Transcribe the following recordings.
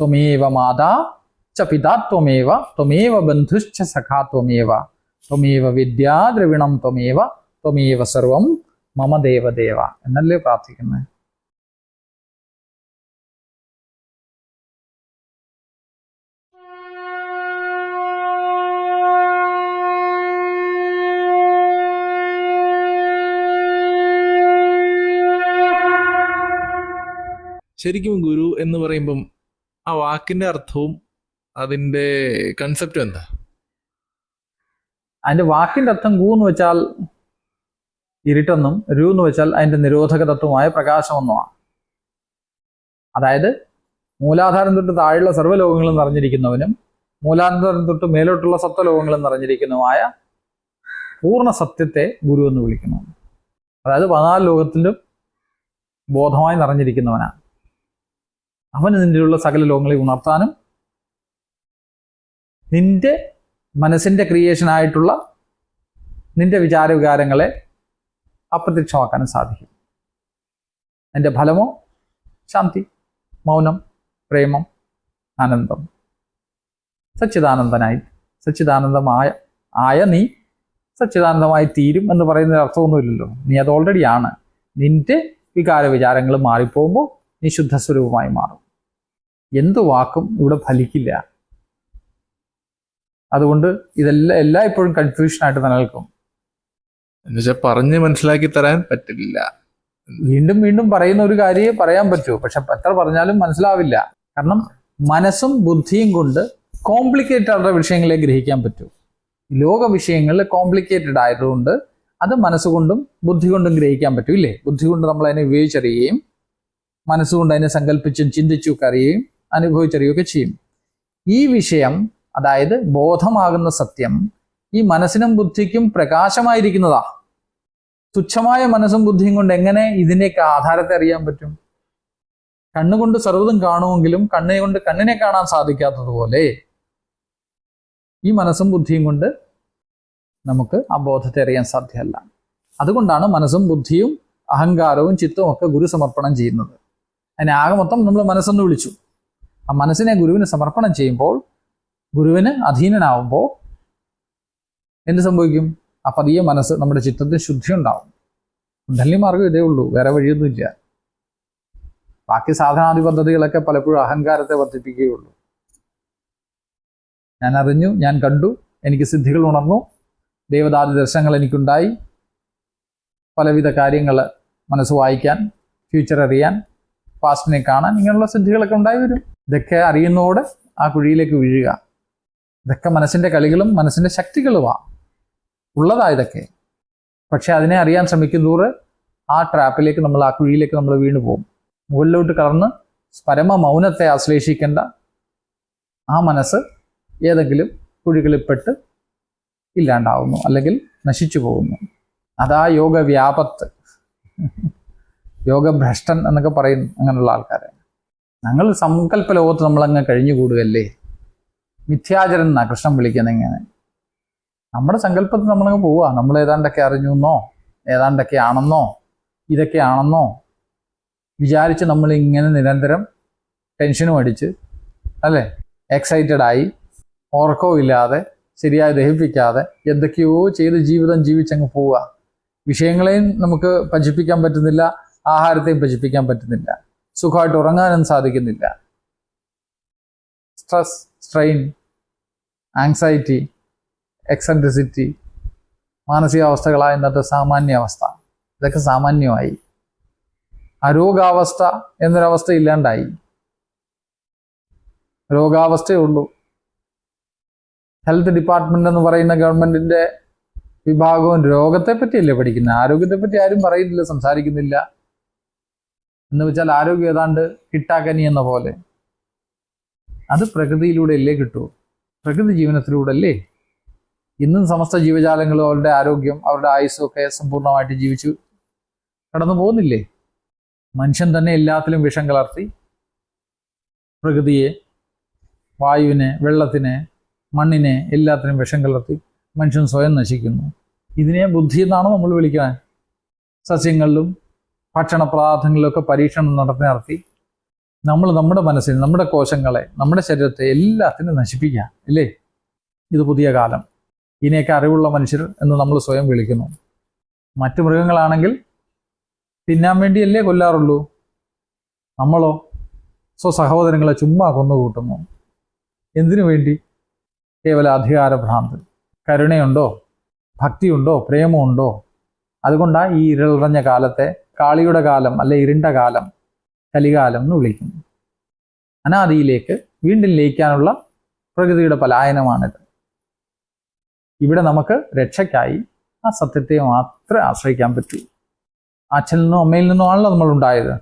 ത്വമേവ മാതാ ച പിതാ ത്വമേവ ത്വമേവ ബന്ധുശ്ച സഖാ ത്വമേവ ത്വമേവ വിദ്യാ ദ്രവിണം ത്വമേവ ത്വമേവ സർവം മമ ദേവദേവ എന്നല്ലേ പ്രാർത്ഥിക്കുന്നത്. ശരിക്കും ഗുരു എന്ന് പറയുമ്പം ആ വാക്കിന്റെ അർത്ഥവും അതിന്റെ കൺസെപ്റ്റും എന്താ? അതിന്റെ വാക്കിന്റെ അർത്ഥം ഗു എന്ന് വെച്ചാൽ ഇരുട്ടെന്നും രു എന്ന് വെച്ചാൽ അതിന്റെ നിരോധക തത്വമായ പ്രകാശമെന്നുമാണ്. അതായത് മൂലാധാരം തൊട്ട് താഴെയുള്ള സർവ്വലോകങ്ങളും നിറഞ്ഞിരിക്കുന്നവനും മൂലാധാരം തൊട്ട് മേലോട്ടുള്ള സപ്തലോകങ്ങളും നിറഞ്ഞിരിക്കുന്നതുമായ പൂർണ്ണ സത്യത്തെ ഗുരു എന്ന് വിളിക്കുന്നു. അതായത് 14 ലോകത്തിലും ബോധമായി നിറഞ്ഞിരിക്കുന്നവനാണ്. അവന് നിന്റെയുള്ള സകല ലോകങ്ങളെ ഉണർത്താനും നിന്റെ മനസ്സിന്റെ ക്രിയേഷനായിട്ടുള്ള നിന്റെ വിചാരവികാരങ്ങളെ അപ്രത്യക്ഷമാക്കാനും സാധിക്കും. അതിൻ്റെ ഫലമോ ശാന്തി, മൗനം, പ്രേമം, ആനന്ദം. സച്ചിദാനന്ദമായ നീ സച്ചിദാനന്ദമായി തീരും എന്ന് പറയുന്നതിന് അർത്ഥമൊന്നുമില്ലല്ലോ. നീ അത് ഓൾറെഡി ആണ്. നിന്റെ വികാര വിചാരങ്ങൾ മാറിപ്പോകുമ്പോൾ നീ ശുദ്ധസ്വരൂപമായി മാറും. എന്തു വാക്കും ഇവിടെ ഫലിക്കില്ല. അതുകൊണ്ട് ഇതെല്ലാം ഇപ്പോഴും കൺഫ്യൂഷനായിട്ട് നിലനിൽക്കും. എന്നുവെച്ചാൽ പറഞ്ഞ് മനസ്സിലാക്കി തരാൻ പറ്റില്ല. വീണ്ടും വീണ്ടും പറയുന്ന ഒരു കാര്യമേ പറയാൻ പറ്റൂ. പക്ഷെ എത്ര പറഞ്ഞാലും മനസ്സിലാവില്ല. കാരണം മനസ്സും ബുദ്ധിയും കൊണ്ട് കോംപ്ലിക്കേറ്റഡ് ആയിട്ടുള്ള വിഷയങ്ങളെ ഗ്രഹിക്കാൻ പറ്റൂ. ലോക വിഷയങ്ങളിൽ കോംപ്ലിക്കേറ്റഡ് ആയതുകൊണ്ട് അത് മനസ്സുകൊണ്ടും ബുദ്ധി കൊണ്ടും ഗ്രഹിക്കാൻ പറ്റൂ, ഇല്ലേ? ബുദ്ധി കൊണ്ട് നമ്മൾ അതിനെ വിവേചിച്ചറിയുകയും മനസ്സുകൊണ്ട് അതിനെ സങ്കല്പിച്ചും ചിന്തിച്ചും അറിയുകയും അനുഭവിച്ചറിയുകയൊക്കെ ചെയ്യും. ഈ വിഷയം, അതായത് ബോധമാകുന്ന സത്യം, ഈ മനസ്സിനും ബുദ്ധിക്കും പ്രകാശമായിരിക്കുന്നതാ. തുച്ഛമായ മനസ്സും ബുദ്ധിയും കൊണ്ട് എങ്ങനെ ഇതിൻ്റെയൊക്കെ ആധാരത്തെ അറിയാൻ പറ്റും? കണ്ണുകൊണ്ട് സർവ്വതും കാണുമെങ്കിലും കണ്ണിനെ കൊണ്ട് കണ്ണിനെ കാണാൻ സാധിക്കാത്തതുപോലെ ഈ മനസ്സും ബുദ്ധിയും കൊണ്ട് നമുക്ക് ആ ബോധത്തെ അറിയാൻ സാധ്യമല്ല. അതുകൊണ്ടാണ് മനസ്സും ബുദ്ധിയും അഹങ്കാരവും ചിത്തവും ഒക്കെ ഗുരു സമർപ്പണം ചെയ്യുന്നത്. അതിനെ ആകെ മൊത്തം നമ്മൾ മനസ്സെന്ന് വിളിച്ചു. ആ മനസ്സിനെ ഗുരുവിന് സമർപ്പണം ചെയ്യുമ്പോൾ, ഗുരുവിന് അധീനനാവുമ്പോൾ എന്ത് സംഭവിക്കും? ആ പതിയെ മനസ്സ്, നമ്മുടെ ചിത്തത്തിൽ ശുദ്ധി ഉണ്ടാവും. കുണ്ഡലിനി മാർഗം ഇതേ ഉള്ളൂ, വേറെ വഴിയൊന്നുമില്ല. ബാക്കി സാധനാദി പദ്ധതികളൊക്കെ പലപ്പോഴും അഹങ്കാരത്തെ വർദ്ധിപ്പിക്കുകയുള്ളൂ. ഞാൻ അറിഞ്ഞു, ഞാൻ കണ്ടു, എനിക്ക് സിദ്ധികൾ ഉണർന്നു, ദേവതാദി ദർശനങ്ങൾ എനിക്കുണ്ടായി, പലവിധ കാര്യങ്ങൾ മനസ്സ് വായിക്കാൻ, ഫ്യൂച്ചർ അറിയാൻ, പാസ്റ്റിനെ കാണാൻ, ഇങ്ങനെയുള്ള സിദ്ധികളൊക്കെ ഉണ്ടായി വരും. ഇതൊക്കെ അറിയുന്നതോടെ ആ കുഴിയിലേക്ക് വീഴുക. ഇതൊക്കെ മനസ്സിൻ്റെ കളികളും മനസ്സിൻ്റെ ശക്തികളുമാണ് ഉള്ളതാ ഇതൊക്കെ. പക്ഷെ അതിനെ അറിയാൻ ശ്രമിക്കുന്നതോടെ ആ ട്രാപ്പിലേക്ക് നമ്മൾ, ആ കുഴിയിലേക്ക് നമ്മൾ വീണു പോകും. മുകളിലോട്ട് കടന്ന് പരമ മൗനത്തെ ആശ്ലേഷിക്കേണ്ട ആ മനസ്സ് ഏതെങ്കിലും കുഴികളിൽപ്പെട്ട് ഇല്ലാണ്ടാവുന്നു, അല്ലെങ്കിൽ നശിച്ചു പോകുന്നു. അതാ യോഗ വ്യാപത്ത്, യോഗഭ്രഷ്ടൻ എന്നൊക്കെ പറയുന്നു അങ്ങനെയുള്ള ആൾക്കാരെ. ഞങ്ങൾ സങ്കല്പ ലോകത്ത് നമ്മളങ്ങ് കഴിഞ്ഞുകൂടുകയല്ലേ. മിഥ്യാചരൻ എന്നാ കൃഷ്ണൻ വിളിക്കുന്നത്. ഇങ്ങനെ നമ്മുടെ സങ്കല്പത്തിൽ നമ്മളങ്ങ് പോവുക. നമ്മൾ ഏതാണ്ടൊക്കെ അറിഞ്ഞുവെന്നോ ഏതാണ്ടൊക്കെ ആണെന്നോ ഇതൊക്കെയാണെന്നോ വിചാരിച്ച് നമ്മളിങ്ങനെ നിരന്തരം ടെൻഷനും അടിച്ച്, അല്ലേ, എക്സൈറ്റഡ് ആയി, ഉറക്കവും ഇല്ലാതെ, ശരിയായി ദഹിപ്പിക്കാതെ എന്തൊക്കെയോ ചെയ്ത് ജീവിതം ജീവിച്ചങ്ങ് പോവുക. വിഷയങ്ങളെയും നമുക്ക് പചിപ്പിക്കാൻ പറ്റുന്നില്ല, ആഹാരത്തെയും പചിപ്പിക്കാൻ പറ്റുന്നില്ല, സുഖമായിട്ട് ഉറങ്ങാനും സാധിക്കുന്നില്ല. സ്ട്രെസ്, സ്ട്രെയിൻ, ആങ്സൈറ്റി, എക്സെൻട്രിസിറ്റി, മാനസികാവസ്ഥകളായ ഇന്നത്തെ സാമാന്യാവസ്ഥ, ഇതൊക്കെ സാമാന്യമായി. അരോഗാവസ്ഥ എന്നൊരവസ്ഥ ഇല്ലാണ്ടായി. രോഗാവസ്ഥയേ ഉള്ളൂ. ഹെൽത്ത് ഡിപ്പാർട്ട്മെന്റ് എന്ന് പറയുന്ന ഗവൺമെന്റിന്റെ വിഭാഗവും രോഗത്തെ പറ്റിയല്ലേ പഠിക്കുന്നത്. ആരോഗ്യത്തെ പറ്റി ആരും പറയുന്നില്ല, സംസാരിക്കുന്നില്ല. എന്ന് വെച്ചാൽ ആരോഗ്യം ഏതാണ്ട് കിട്ടാക്കനി എന്ന പോലെ. അത് പ്രകൃതിയിലൂടെ അല്ലേ കിട്ടൂ. പ്രകൃതി ജീവനത്തിലൂടെ അല്ലേ ഇന്നും സമസ്ത ജീവജാലങ്ങളും അവരുടെ ആരോഗ്യം, അവരുടെ ആയുസ്സും ഒക്കെ സമ്പൂർണ്ണമായിട്ട് ജീവിച്ചു കടന്നു പോകുന്നില്ലേ. മനുഷ്യൻ തന്നെ എല്ലാത്തിലും വിഷം കലർത്തി പ്രകൃതിയെ, വായുവിനെ, വെള്ളത്തിനെ, മണ്ണിനെ എല്ലാത്തിനും വിഷം കലർത്തി മനുഷ്യൻ സ്വയം നശിക്കുന്നു. ഇതിനെ ബുദ്ധി എന്നാണ് നമ്മൾ വിളിക്കുന്നത്. സസ്യങ്ങളിലും ഭക്ഷണ പദാർത്ഥങ്ങളിലൊക്കെ പരീക്ഷണം നടത്തി നമ്മൾ നമ്മുടെ മനസ്സിനെ, നമ്മുടെ കോശങ്ങളെ, നമ്മുടെ ശരീരത്തെ എല്ലാത്തിനും നശിപ്പിക്കുക ഇല്ലേ? ഇത് പുതിയ കാലം. ഇതിനെയൊക്കെ അറിവുള്ള മനുഷ്യർ എന്ന് നമ്മൾ സ്വയം വിളിക്കുന്നു. മറ്റു മൃഗങ്ങളാണെങ്കിൽ തിന്നാൻ വേണ്ടിയല്ലേ കൊല്ലാറുള്ളൂ. നമ്മളോ സ്വസഹോദരങ്ങളെ ചുമ്മാ കൊന്നുകൂട്ടുന്നു. എന്തിനു വേണ്ടി? കേവല അധികാരഭ്രാന്ത്. കരുണയുണ്ടോ? ഭക്തിയുണ്ടോ? പ്രേമമുണ്ടോ? അതുകൊണ്ടാണ് ഈ ഇരുളറിഞ്ഞ കാലത്തെ കാളിയുടെ കാലം അല്ലെ ഇരുണ്ട കാലം, കലികാലം എന്ന് വിളിക്കുന്നു. അനാദിയിലേക്ക് വീണ്ടും ലയിക്കാനുള്ള പ്രകൃതിയുടെ പലായനമാണിത്. ഇവിടെ നമുക്ക് രക്ഷയ്ക്കായി ആ സത്യത്തെ മാത്രമേ ആശ്രയിക്കാൻ പറ്റൂ. അച്ഛനിൽ നിന്നും അമ്മയിൽ നിന്നുമാണല്ലോ നമ്മൾ ഉണ്ടായത്.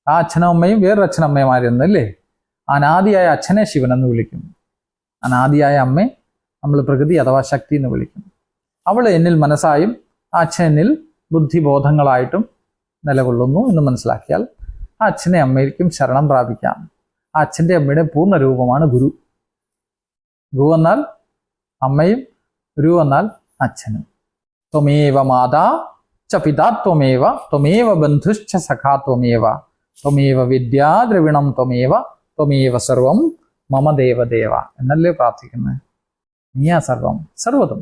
ആ അച്ഛനും അമ്മയും വേറൊരു അച്ഛനമ്മമാരെന്നല്ലേ? അനാദിയായ അച്ഛനെ ശിവൻ എന്ന് വിളിക്കുന്നു. അനാദിയായ അമ്മയെ നമ്മൾ പ്രകൃതി അഥവാ ശക്തി എന്ന് വിളിക്കുന്നു. അവൾ എന്നിൽ മനസ്സായും ആ അച്ഛനിൽ ബുദ്ധിബോധങ്ങളായിട്ടും നിലകൊള്ളുന്നു എന്ന് മനസ്സിലാക്കിയാൽ ആ അച്ഛനെ അമ്മയ്ക്കും ശരണം പ്രാപിക്കാം. ആ അച്ഛൻ്റെ അമ്മയുടെ പൂർണ്ണ രൂപമാണ് ഗുരു. ഗു എന്നാൽ അമ്മയും, ഗുരു എന്നാൽ അച്ഛനും. ത്വമേവ മാതാ ച പിതാ ത്വമേവ, ത്വമേവ ബന്ധുശ്ച സഖാ ത്വമേവ, ത്വമേവ വിദ്യാ ദ്രവിണം ത്വമേവ, ത്വമേവ സർവം മമ ദേവദേവ എന്നല്ലേ പ്രാർത്ഥിക്കുന്നത്? നീയാ സർവം, സർവ്വതും.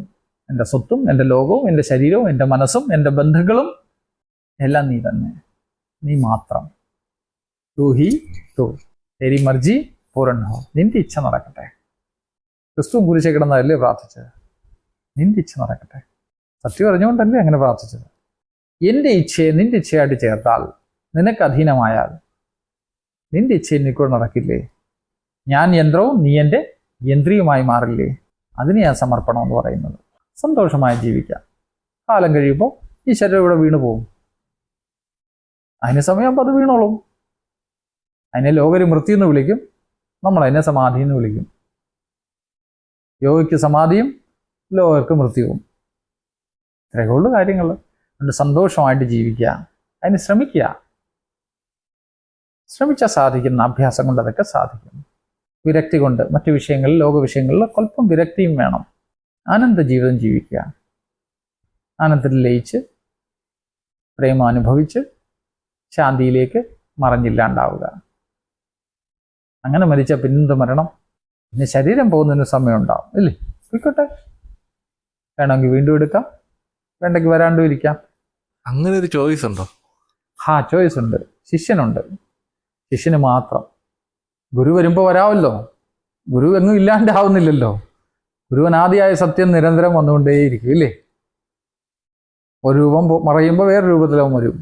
എൻ്റെ സ്വത്തും എൻ്റെ ലോകവും എൻ്റെ ശരീരവും എൻ്റെ മനസ്സും എൻ്റെ ബന്ധുക്കളും എല്ലാം നീ തന്നെ, നീ മാത്രം. തൂ ഹി തൂ, തെരി മർജി പൂരൺ ഹോ, നിന്റെ ഇച്ഛ നടക്കട്ടെ. ക്രിസ്തുവും കുരിശെ കിടന്നതല്ലേ പ്രാർത്ഥിച്ചത്? നിന്റെ ഇച്ഛ നടക്കട്ടെ. സത്യം അറിഞ്ഞുകൊണ്ടല്ലേ അങ്ങനെ പ്രാർത്ഥിച്ചത്? എൻ്റെ ഇച്ഛയെ നിന്റെ ഇച്ഛയായിട്ട് ചേർത്താൽ, നിനക്ക് അധീനമായാൽ നിന്റെ ഇച്ഛ എനിക്കൂടെ നടക്കില്ലേ? ഞാൻ യന്ത്രവും നീ എൻ്റെ യന്ത്രിയുമായി മാറില്ലേ? അതിനെയാണ് സമർപ്പണം എന്ന് പറയുന്നത്. സന്തോഷമായി ജീവിക്കാം. കാലം കഴിയുമ്പോൾ ഈ ശരീരം ഇവിടെ വീണു പോകും. അതിന് സമയമാകുമ്പോൾ അത് വീണോളും. അതിനെ ലോകര് മൃത്യു എന്ന് വിളിക്കും, നമ്മൾ അതിനെ സമാധി എന്ന് വിളിക്കും. യോഗയ്ക്ക് സമാധിയും ലോകർക്ക് മൃത്യുവും. ഇത്രയൊക്കെ ഉള്ള കാര്യങ്ങൾ. അതുകൊണ്ട് സന്തോഷമായിട്ട് ജീവിക്കുക, അതിന് ശ്രമിക്കുക. ശ്രമിച്ചാൽ സാധിക്കുന്ന അഭ്യാസം കൊണ്ട് അതൊക്കെ സാധിക്കും. വിരക്തി കൊണ്ട് മറ്റു വിഷയങ്ങളിൽ, ലോക വിഷയങ്ങളിൽ അല്പം വിരക്തിയും വേണം. ആനന്ദ ജീവിതം ജീവിക്കുക. ആനന്ദത്തിൽ ലയിച്ച് പ്രേമം അനുഭവിച്ച് ശാന്തിയിലേക്ക് മറഞ്ഞില്ലാണ്ടാവുക. അങ്ങനെ മരിച്ച പിന്നെന്ത് മരണം? പിന്നെ ശരീരം പോകുന്നതിന് സമയം ഉണ്ടാവും ഇല്ലേ? പോയിക്കോട്ടെ, വേണമെങ്കിൽ വീണ്ടും എടുക്കാം, വേണ്ടെങ്കിൽ വരാണ്ടും ഇരിക്കാം. അങ്ങനെ ഒരു ചോയ്സ് ഉണ്ടോ? ചോയ്സ് ഉണ്ട്. ശിഷ്യനുണ്ട്. ശിഷ്യന് മാത്രം. ഗുരു വരുമ്പോൾ വരാമല്ലോ. ഗുരു എങ്ങും ഇല്ലാണ്ടാവുന്നില്ലല്ലോ. ഗുരുവനാദിയായ സത്യം നിരന്തരം വന്നുകൊണ്ടേയിരിക്കും ഇല്ലേ? ഒരു രൂപം മറയുമ്പോൾ വേറെ രൂപത്തിലവൻ വരും.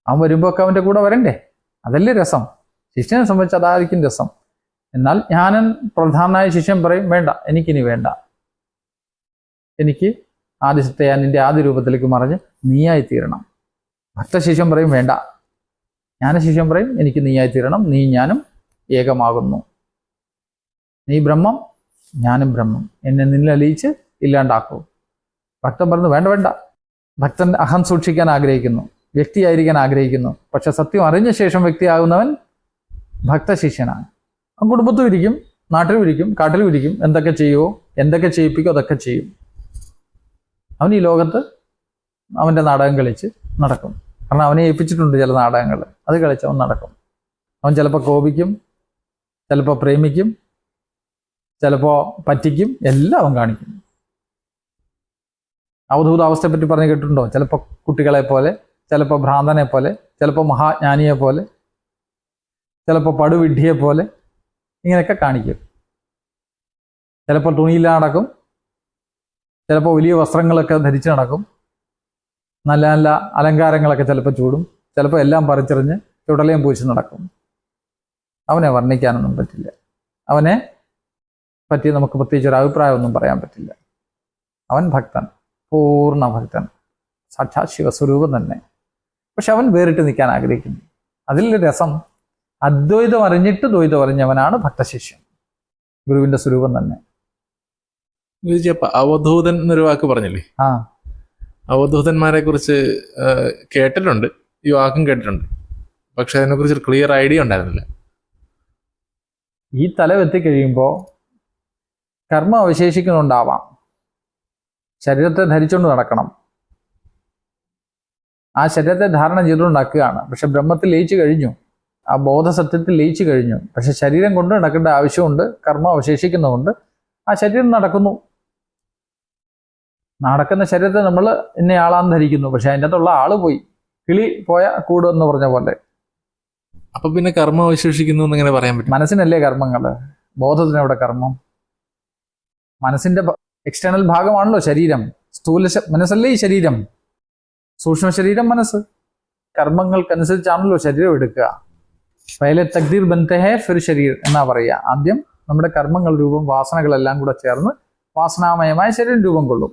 അവൻ വരുമ്പോൾ ഒക്കെ അവൻ്റെ കൂടെ വരണ്ടേ? അതല്ലേ രസം. ശിഷ്യനെ സംബന്ധിച്ച് അതായിരിക്കും രസം. എന്നാൽ ജ്ഞാനൻ പ്രധാനമായ ശിഷ്യൻ പറയും, വേണ്ട, എനിക്കിനി വേണ്ട, എനിക്ക് ആദ്യത്തെ നിന്റെ ആദ്യ രൂപത്തിലേക്ക് മറിഞ്ഞ് നീയായി തീരണം. ഭക്തശിഷ്യൻ പറയും വേണ്ട. ജ്ഞാനശിഷ്യൻ പറയും എനിക്ക് നീയായി തീരണം, നീ ഞാനും ഏകമാകുന്നു. നീ ബ്രഹ്മം, ഞാനും ബ്രഹ്മം, എന്നെ നിന്നലിയിച്ച് ഇല്ലാണ്ടാക്കൂ. ഭക്തൻ പറഞ്ഞു വേണ്ട വേണ്ട. ഭക്തൻ അഹം സൂക്ഷിക്കാൻ ആഗ്രഹിക്കുന്നു, വ്യക്തിയായിരിക്കാൻ ആഗ്രഹിക്കുന്നു. പക്ഷെ സത്യം അറിഞ്ഞ ശേഷം വ്യക്തിയാകുന്നവൻ ഭക്തശിഷ്യനാണ്. അവൻ കുടുംബത്തും ഇരിക്കും, നാട്ടിലും ഇരിക്കും, കാട്ടിലും ഇരിക്കും. എന്തൊക്കെ ചെയ്യുമോ, എന്തൊക്കെ ചെയ്യിപ്പിക്കോ അതൊക്കെ ചെയ്യും. അവൻ ഈ ലോകത്ത് അവൻ്റെ നാടകം കളിച്ച് നടക്കും. കാരണം അവനെ ഏൽപ്പിച്ചിട്ടുണ്ട് ചില നാടകങ്ങൾ, അത് കളിച്ച് അവൻ നടക്കും. അവൻ ചിലപ്പോൾ കോപിക്കും, ചിലപ്പോൾ പ്രേമിക്കും, ചിലപ്പോൾ പറ്റിക്കും, എല്ലാം അവൻ കാണിക്കും. അവധൂതാവസ്ഥയെ പറ്റി പറഞ്ഞു കേട്ടിട്ടുണ്ടോ? ചിലപ്പോൾ കുട്ടികളെ പോലെ, ചിലപ്പോൾ ഭ്രാന്തനെ പോലെ, ചിലപ്പോൾ മഹാജ്ഞാനിയെ പോലെ, ചിലപ്പോൾ പടുവിഡ്ഢിയെ പോലെ, ഇങ്ങനെയൊക്കെ കാണിക്കും. ചിലപ്പോൾ തുണിയില്ലാതെ നടക്കും, ചിലപ്പോൾ വലിയ വസ്ത്രങ്ങളൊക്കെ ധരിച്ച് നടക്കും, നല്ല നല്ല അലങ്കാരങ്ങളൊക്കെ ചിലപ്പോൾ ചൂടും, ചിലപ്പോൾ എല്ലാം പറിച്ചെറിഞ്ഞ് ചുടലയും പൂച്ച് നടക്കും. അവനെ വർണ്ണിക്കാനൊന്നും പറ്റില്ല. അവനെ പറ്റി നമുക്ക് പ്രത്യേകിച്ച് ഒരു അഭിപ്രായമൊന്നും പറയാൻ പറ്റില്ല. അവൻ ഭക്തൻ, പൂർണ്ണ ഭക്തൻ, സാക്ഷാത് ശിവസ്വരൂപം തന്നെ. പക്ഷെ അവൻ വേറിട്ട് നിൽക്കാൻ ആഗ്രഹിക്കുന്നു. അതിൽ രസം, അദ്വൈതം അറിഞ്ഞിട്ട് ദ്വൈതം അറിഞ്ഞവനാണ് ഭക്തശിഷ്യൻ. ഗുരുവിന്റെ സ്വരൂപം തന്നെ. അവധൂതൻ എന്നൊരു വാക്ക് പറഞ്ഞില്ലേ? അവധൂതന്മാരെ കുറിച്ച് കേട്ടിട്ടുണ്ട്, ഈ വാക്കും കേട്ടിട്ടുണ്ട്. പക്ഷെ അതിനെക്കുറിച്ച് ഒരു ക്ലിയർ ഐഡിയ ഉണ്ടായിരുന്നില്ല. ഈ തലം എത്തിക്കഴിയുമ്പോൾ കർമ്മം അവശേഷിക്കുന്നുണ്ടാവാം. ശരീരത്തെ ധരിച്ചുകൊണ്ട് നടക്കണം. ആ ശരീരത്തെ ധാരണ ചെയ്തുകൊണ്ടാക്കുകയാണ്. പക്ഷെ ബ്രഹ്മത്തിൽ ലയിച്ചു കഴിഞ്ഞു. ആ ബോധസത്യത്തിൽ ലയിച്ചു കഴിഞ്ഞു. പക്ഷെ ശരീരം കൊണ്ട് നടക്കേണ്ട ആവശ്യമുണ്ട്, കർമ്മം അവശേഷിക്കുന്നതുകൊണ്ട് ആ ശരീരം നടക്കുന്നു. നടക്കുന്ന ശരീരത്തെ നമ്മൾ ഇന്ന ആളാന്ന് ധരിക്കുന്നു, പക്ഷെ അതിൻ്റെ അകത്തുള്ള ആള് പോയി. കിളി പോയ കൂട് എന്ന് പറഞ്ഞ പോലെ. അപ്പൊ പിന്നെ കർമ്മം അവശേഷിക്കുന്നു എന്നിങ്ങനെ പറയാൻ പറ്റും? മനസ്സിനല്ലേ കർമ്മങ്ങൾ, ബോധത്തിന് എവിടെ കർമ്മം? മനസ്സിന്റെ എക്സ്റ്റേണൽ ഭാഗമാണല്ലോ ശരീരം. സ്ഥൂല മനസ്സല്ലേ ഈ ശരീരം, സൂക്ഷ്മ ശരീരം മനസ്സ്. കർമ്മങ്ങൾക്കനുസരിച്ചാണല്ലോ ശരീരം എടുക്കുക. പഹലെ തക്ദീർ ബൻതേ ഹേ ഫിർ ശരീർ എന്നാ പറയുക. ആദ്യം നമ്മുടെ കർമ്മങ്ങൾ രൂപം, വാസനകളെല്ലാം കൂടെ ചേർന്ന് വാസനാമയമായ ശരീരം രൂപം കൊള്ളും.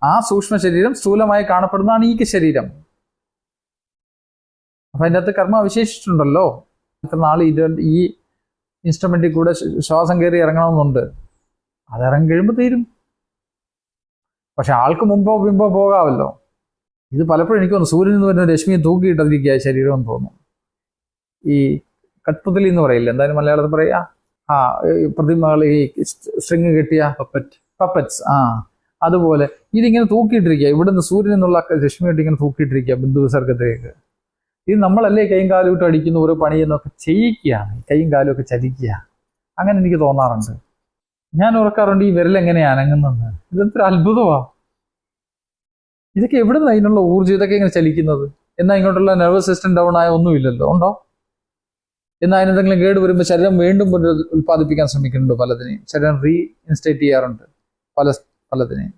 ആ സൂക്ഷ്മ ശരീരം സ്ഥൂലമായി കാണപ്പെടുന്നതാണ് ഈ ശരീരം. അപ്പൊ അതിൻ്റെ അകത്ത് കർമ്മം അവശേഷിച്ചിട്ടുണ്ടല്ലോ. ഇത്ര നാൾ ഈ ഇൻസ്ട്രുമെന്റിൽ കൂടെ ശ്വാസം കയറി ഇറങ്ങണമെന്നുണ്ട്, അത് ഇറങ്ങി കഴിയുമ്പോൾ തീരും. പക്ഷെ ആൾക്ക് മുമ്പോ പിമ്പോ പോകാമല്ലോ. ഇത് പലപ്പോഴും എനിക്ക് തോന്നുന്നു സൂര്യനിൽ നിന്ന് വരുന്ന രശ്മിയെ തൂക്കിയിട്ടിരിക്കുക ശരീരം എന്ന് തോന്നുന്നു. ഈ കട്ട്പുതലി എന്ന് പറയില്ല, എന്തായാലും മലയാളത്തിൽ പറയാ, പ്രതിമകൾ, ഈ സ്ട്രിങ് കെട്ടിയ പപ്പറ്റ്സ്, അതുപോലെ ഇതിങ്ങനെ തൂക്കിയിട്ടിരിക്കുക. ഇവിടുന്ന് സൂര്യനിൽ നിന്നുള്ള രശ്മിയായിട്ട് ഇങ്ങനെ തൂക്കിയിട്ടിരിക്കുക ബിന്ദു വിസർഗത്തിലേക്ക്. ഇത് നമ്മളല്ലേ കൈയും കാലും ഇട്ട് അടിക്കുന്ന ഓരോ പണിയെന്നൊക്കെ ചെയ്യിക്കുകയാണ്, കൈയും കാലും ഒക്കെ ചലിക്കുക. അങ്ങനെ എനിക്ക് തോന്നാറുണ്ട്. ഞാൻ ഓർക്കാറുണ്ട് ഈ വിരലെങ്ങനെയാണ് അനങ്ങുന്നത്. ഇതെന്തൊരു അത്ഭുതമാണ്. ഇതൊക്കെ എവിടെ നിന്ന് അതിനുള്ള ഊർജ്ജം, ഇതൊക്കെ ഇങ്ങനെ ചലിക്കുന്നത്? എന്നാൽ ഇങ്ങോട്ടുള്ള നെർവസ് സിസ്റ്റം ഡൗൺ ആയ ഒന്നുമില്ലല്ലോ, ഉണ്ടോ? എന്നാൽ അതിനെന്തെങ്കിലും കേട് വരുമ്പോൾ ശരീരം വീണ്ടും ഉൽപ്പാദിപ്പിക്കാൻ ശ്രമിക്കുന്നുണ്ട് പലതിനെയും. ശരീരം റീഇൻസ്റ്റേറ്റ് ചെയ്യാറുണ്ട് പലതിനെയും.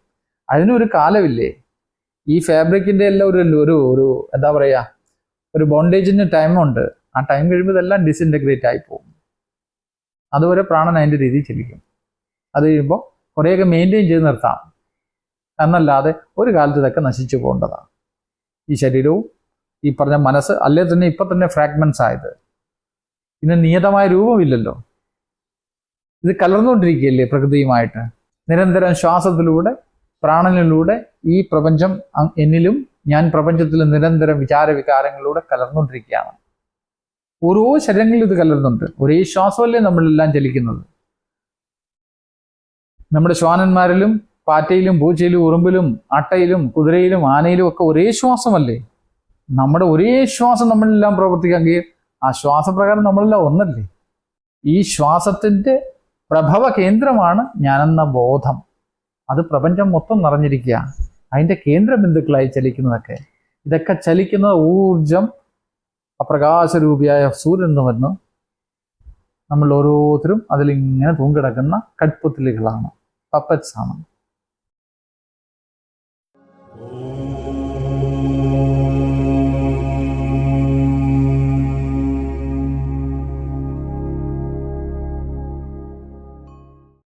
അതിനൊരു കാലമില്ലേ? ഈ ഫാബ്രിക്കിന്റെ എല്ലാം ഒരു എന്താ പറയാ, ഒരു ബോണ്ടേജിന് ടൈമുണ്ട്. ആ ടൈം കഴിയുമ്പോൾ ഇതെല്ലാം ഡിസിൻറ്റഗ്രേറ്റ് ആയി പോകും. അതുവരെ പ്രാണൻ അതിൻ്റെ രീതിയിൽ ചലിക്കും. അത് കഴിയുമ്പോൾ കുറേയൊക്കെ മെയിൻറ്റെയിൻ ചെയ്ത് നിർത്താം എന്നല്ലാതെ ഒരു കാലത്ത് ഇതൊക്കെ നശിച്ചു പോകേണ്ടതാണ്. ഈ ശരീരവും ഈ പറഞ്ഞ മനസ്സ് അല്ലേ തന്നെ ഇപ്പം തന്നെ ഫ്രാഗ്മെന്റ്സ് ആയത്. ഇതിന് നിയതമായ രൂപമില്ലല്ലോ. ഇത് കലർന്നുകൊണ്ടിരിക്കുകയല്ലേ പ്രകൃതിയുമായിട്ട്. നിരന്തരം ശ്വാസത്തിലൂടെ, പ്രാണനിലൂടെ ഈ പ്രപഞ്ചം എന്നിലും ഞാൻ പ്രപഞ്ചത്തിലും നിരന്തരം വിചാരവികാരങ്ങളിലൂടെ കലർന്നുകൊണ്ടിരിക്കുകയാണ്. ഓരോ ശരീരങ്ങളിലും ഇത് കലർന്നുണ്ട്. ഒരേ ശ്വാസമല്ലേ നമ്മളെല്ലാം ചലിക്കുന്നത്. നമ്മുടെ ശ്വാനന്മാരിലും പാറ്റയിലും പൂച്ചയിലും ഉറുമ്പിലും അട്ടയിലും കുതിരയിലും ആനയിലും ഒക്കെ ഒരേ ശ്വാസമല്ലേ? നമ്മുടെ ഒരേ ശ്വാസം നമ്മളെല്ലാം പ്രവർത്തിക്കാമെങ്കിൽ ആ ശ്വാസപ്രകാരം നമ്മളെല്ലാം ഒന്നല്ലേ? ഈ ശ്വാസത്തിൻ്റെ പ്രഭവ കേന്ദ്രമാണ് ഞാനെന്ന ബോധം. അത് പ്രപഞ്ചം മൊത്തം നിറഞ്ഞിരിക്കുക. അതിൻ്റെ കേന്ദ്രബിന്ദുക്കളായി ചലിക്കുന്നതൊക്കെ, ഇതൊക്കെ ചലിക്കുന്ന ഊർജം അപ്രകാശരൂപിയായ സൂര്യൻ എന്ന് വരുന്നു. നമ്മൾ ഓരോരുത്തരും അതിലിങ്ങനെ തൂങ്ങിടക്കുന്ന കട്ട്പുത്തലികളാണ്, പപ്പറ്റ്സ് ആണ്.